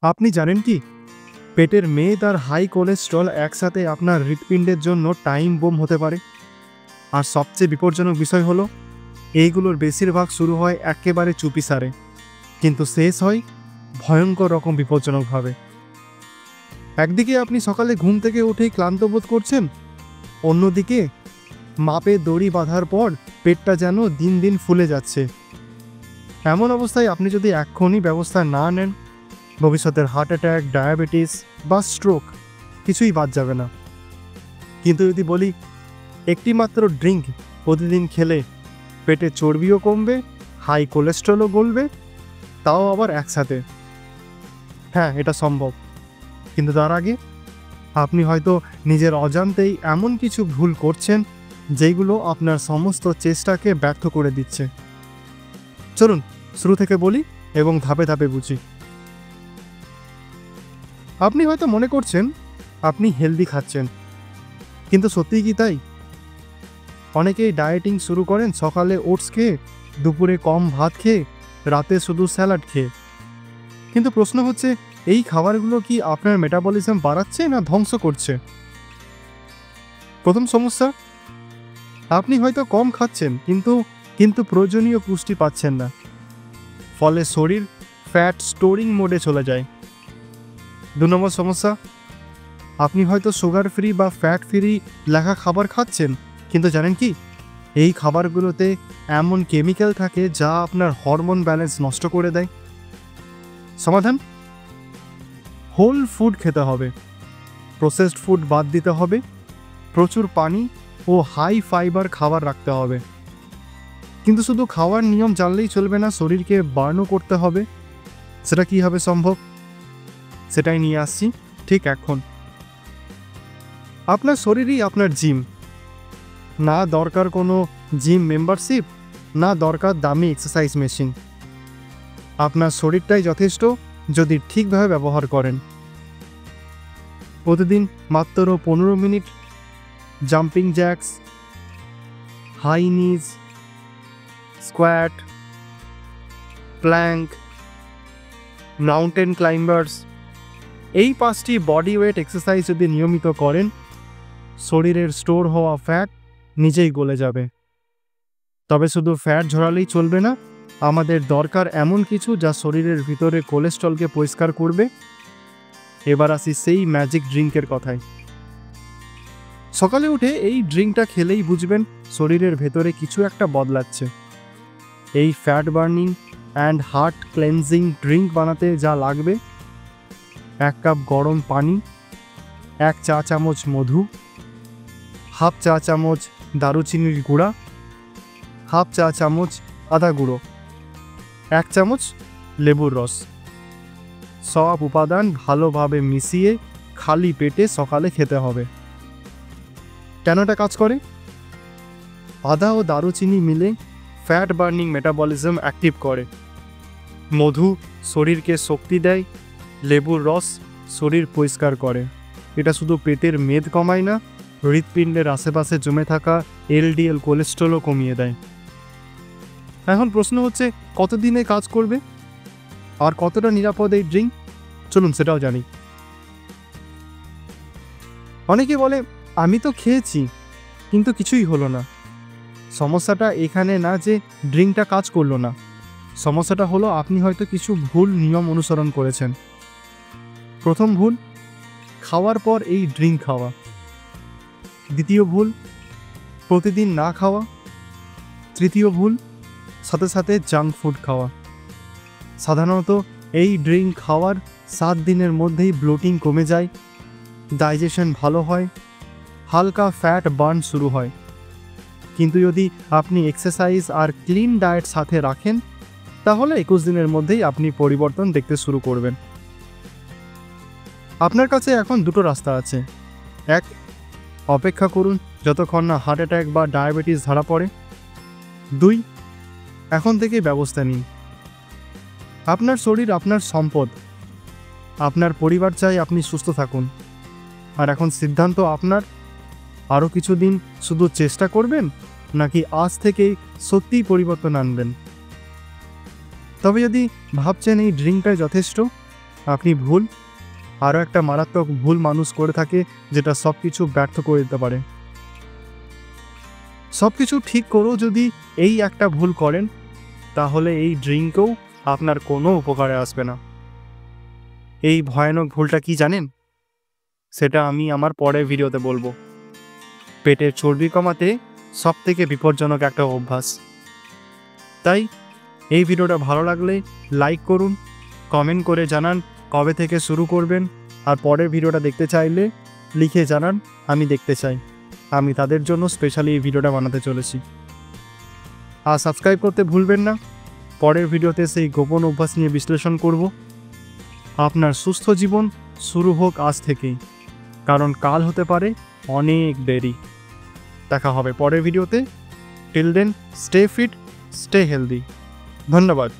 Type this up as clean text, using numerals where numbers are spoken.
আপনি জানেন কি, পেটের মেদ আর হাই কোলেস্ট্রল একসাথে আপনার হৃৎপিণ্ডের জন্য টাইম বোম হতে পারে। আর সবচেয়ে বিপজ্জনক বিষয় হলো, এইগুলোর বেশিরভাগ শুরু হয় একেবারে চুপিসারে, কিন্তু শেষ হয় ভয়ঙ্কর রকম বিপজ্জনকভাবে। একদিকে আপনি সকালে ঘুম থেকে উঠেই ক্লান্ত বোধ করছেন, অন্যদিকে মাপে দড়ি বাঁধার পর পেটটা যেন দিন দিন ফুলে যাচ্ছে। এমন অবস্থায় আপনি যদি এক্ষুনি ব্যবস্থা না নেন, ভবিষ্যতের হার্ট অ্যাটাক, ডায়াবেটিস বা স্ট্রোক কিছুই বাদ যাবে না। কিন্তু যদি বলি একটি মাত্র ড্রিঙ্ক প্রতিদিন খেলে পেটে চর্বিও কমবে, হাই কোলেস্ট্রলও গলবে, তাও আবার একসাথে, হ্যাঁ, এটা সম্ভব। কিন্তু তার আগে আপনি হয়তো নিজের অজান্তেই এমন কিছু ভুল করছেন যেগুলো আপনার সমস্ত চেষ্টাকে ব্যর্থ করে দিচ্ছে। চলুন শুরু থেকে বলি এবং ধাপে ধাপে বুঝি। আপনি হয়তো মনে করছেন আপনি হেলদি খাচ্ছেন, কিন্তু সত্যিই কি তাই? অনেকেই ডায়েটিং শুরু করেন সকালে ওটস খেয়ে, দুপুরে কম ভাত খেয়ে, রাতে শুধু স্যালাড খেয়ে। কিন্তু প্রশ্ন হচ্ছে, এই খাবারগুলো কি আপনার মেটাবলিজম বাড়াচ্ছে না ধ্বংস করছে? প্রথম সমস্যা, আপনি হয়তো কম খাচ্ছেন কিন্তু প্রয়োজনীয় পুষ্টি পাচ্ছেন না, ফলে শরীর ফ্যাট স্টোরিং মোডে চলে যায়। 2 নম্বর সমস্যা, আপনি হয়তো সুগার ফ্রি বা ফ্যাট ফ্রি লেখা খাবার খাচ্ছেন, কিন্তু জানেন কি, এই খাবারগুলোতে এমন কেমিক্যাল থাকে যা আপনার হরমোন ব্যালেন্স নষ্ট করে দেয়। সমাধান, হোল ফুড খেতে হবে, প্রসেসড ফুড বাদ দিতে হবে, প্রচুর পানি ও হাই ফাইবার খাবার রাখতে হবে। কিন্তু শুধু খাওয়ার নিয়ম জানলেই চলবে না, শরীরকে বার্নও করতে হবে। সেটা কীভাবে সম্ভব, সেটাই নিয়ে আসছি ঠিক এখন। আপনার শরীরই আপনার জিম। না দরকার কোনো জিম মেম্বারশিপ, না দরকার দামি এক্সারসাইজ মেশিন। আপনার শরীরটাই যথেষ্ট যদি ঠিকভাবে ব্যবহার করেন। প্রতিদিন মাত্র 15 মিনিট জাম্পিং জ্যাক্স, হাই নিজ, স্কোয়াট, প্ল্যাঙ্ক, মাউন্টেন ক্লাইম্বার্স, এই 5টি বডি ওয়েট এক্সারসাইজ যদি নিয়মিত করেন, শরীরের স্টোর হওয়া ফ্যাট নিজেই গলে যাবে। তবে শুধু ফ্যাট ঝরালেই চলবে না, আমাদের দরকার এমন কিছু যা শরীরের ভিতরে কোলেস্ট্রলকে পরিষ্কার করবে। এবার আসি সেই ম্যাজিক ড্রিঙ্কের কথায়। সকালে উঠে এই ড্রিঙ্কটা খেলেই বুঝবেন শরীরের ভেতরে কিছু একটা বদলাচ্ছে। এই fat burning and heart cleansing drink বানাতে যা লাগবে: 1 কাপ গরম পানি, 1 চা চামচ মধু, হাফ চা চামচ দারুচিনির গুঁড়া, হাফ চা চামচ আদা গুঁড়ো, 1 চামচ লেবুর রস। সব উপাদান ভালোভাবে মিশিয়ে খালি পেটে সকালে খেতে হবে। কেন এটা কাজ করে? আদা ও দারুচিনি মিলে ফ্যাট বার্নিং মেটাবলিজম অ্যাক্টিভ করে। মধু শরীরকে শক্তি দেয়, লেবুর রস শরীর পরিষ্কার করে। এটা শুধু পেটের মেদ কমায় না, হৃৎপিণ্ডের আশেপাশে জমে থাকা এলডিএল কোলেস্ট্রলও কমিয়ে দেয়। এখন প্রশ্ন হচ্ছে, কতদিনে কাজ করবে আর কতটা নিরাপদ এই ড্রিঙ্ক? চলুন সেটাও জানি। অনেকে বলে, আমি তো খেয়েছি কিন্তু কিছুই হলো না। সমস্যাটা এখানে না যে ড্রিঙ্কটা কাজ করলো না, সমস্যাটা হলো আপনি হয়তো কিছু ভুল নিয়ম অনুসরণ করেছেন। প্রথম ভুল, খাওয়ার পর এই ড্রিঙ্ক খাওয়া। দ্বিতীয় ভুল, প্রতিদিন না খাওয়া। তৃতীয় ভুল, সাথে সাথে জাঙ্ক ফুড খাওয়া। সাধারণত এই ড্রিঙ্ক খাওয়ার 7 দিনের মধ্যেই ব্লোটিং কমে যায়, ডাইজেশন ভালো হয়, হালকা ফ্যাট বার্ন শুরু হয়। কিন্তু যদি আপনি এক্সারসাইজ আর ক্লিন ডায়েট সাথে রাখেন, তাহলে 21 দিনের মধ্যেই আপনি পরিবর্তন দেখতে শুরু করবেন। আপনার কাছে এখন 2টো রাস্তা আছে। 1, অপেক্ষা করুন যতক্ষণ না হার্ট অ্যাটাক বা ডায়াবেটিস ধরা পড়ে। 2, এখন থেকেই ব্যবস্থা নিন। আপনার শরীর আপনার সম্পদ, আপনার পরিবার চাই আপনি সুস্থ থাকুন। আর এখন সিদ্ধান্ত আপনার, আরও কিছুদিন শুধু চেষ্টা করবেন নাকি আজ থেকেই সত্যিই পরিবর্তন আনবেন। তবে যদি ভাবছেন এই ড্রিঙ্কটাই যথেষ্ট, আপনি ভুল, আরও একটা মারাত্মক ভুল মানুষ করে থাকে, যেটা সব কিছু ব্যর্থ করে দিতে পারে। সব কিছু ঠিক করেও যদি এই একটা ভুল করেন, তাহলে এই ড্রিঙ্কও আপনার কোনো উপকারে আসবে না। এই ভয়ানক ভুলটা কি জানেন? সেটা আমি আমার পরের ভিডিওতে বলবো। পেটের চর্বি কমাতে সবথেকে বিপজ্জনক একটা অভ্যাস। তাই এই ভিডিওটা ভালো লাগলে লাইক করুন, কমেন্ট করে জানান কবে থেকে শুরু করবেন, আর পরের ভিডিওটা দেখতে চাইলে লিখে জানান আমি দেখতে চাই। আমি তাদের জন্য স্পেশালি এই ভিডিওটা বানাতে চলেছি। আর সাবস্ক্রাইব করতে ভুলবেন না। পরের ভিডিওতে সেই গোপন অভ্যাস নিয়ে বিশ্লেষণ করব। আপনার সুস্থ জীবন শুরু হোক আজ থেকেই, কারণ কাল হতে পারে অনেক দেরি। দেখা হবে পরের ভিডিওতে। Till then, stay fit, stay healthy. ধন্যবাদ।